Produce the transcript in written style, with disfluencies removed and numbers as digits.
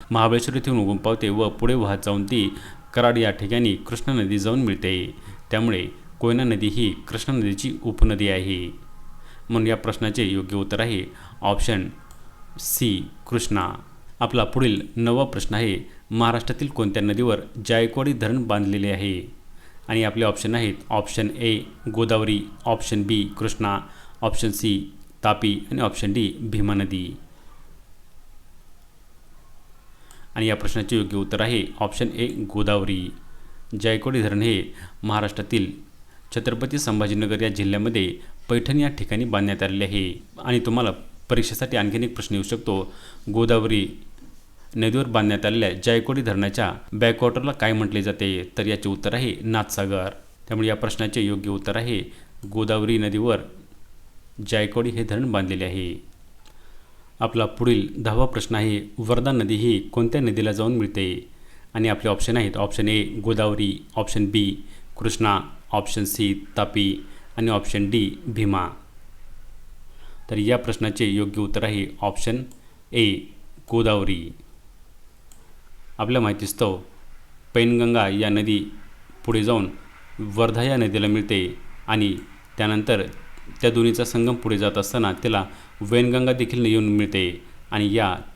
महाबळेश्वर येथून उगम पावते व पुढे वाहत जाऊन ती कराड या ठिकाणी कृष्णा नदी जाऊन मिळते. त्यामुळे कोयना नदी ही कृष्णा नदीची उपनदी आहे. म्हणून या प्रश्नाचे योग्य उत्तर आहे ऑप्शन सी कृष्णा. आपला पुढील 9वा प्रश्न आहे, महाराष्ट्रातील कोणत्या नदीवर जायकवाडी धरण बांधलेले आहे? आणि आपले ऑप्शन आहेत option A Godavari, option B Krishna, option C Tapi आणि ऑप्शन डी भीमा नदी. आणि या प्रश्नाचे योग्य उत्तर आहे ऑप्शन ए गोदावरी. जायकवाडी धरण हे महाराष्ट्रातील छत्रपती संभाजीनगर या जिल्ह्यामध्ये पैठण या ठिकाणी बांधण्यात आलेले आहे. आणि तुम्हाला परीक्षेसाठी आणखीन एक प्रश्न येऊ शकतो, गोदावरी नदीवर बांधण्यात आलेल्या जायकवाडी धरणाच्या बॅकवॉटरला काय म्हटले जाते? तर याचे उत्तर आहे नाथसागर. त्यामुळे या प्रश्नाचे योग्य उत्तर आहे गोदावरी नदीवर जायकवाडी हे धरण बांधलेले आहे. आपला पुढील 10वा प्रश्न आहे, वर्धा नदी ही कोणत्या नदीला जाऊन मिळते? आणि आपले ऑप्शन आहेत option A Godavari, option B Krishna, option C Tapi आणि ऑप्शन डी भीमा. तर या प्रश्नाचे योग्य उत्तर आहे ऑप्शन ए गोदावरी. आपल्या माहितीस्तव पैनगंगा या नदी पुढे जाऊन वर्धा या नदीला मिळते आणि त्यानंतर त्या दोन्हीचा संगम पुढे जात असताना त्याला वैनगंगा देखील येऊन मिळते. आणि या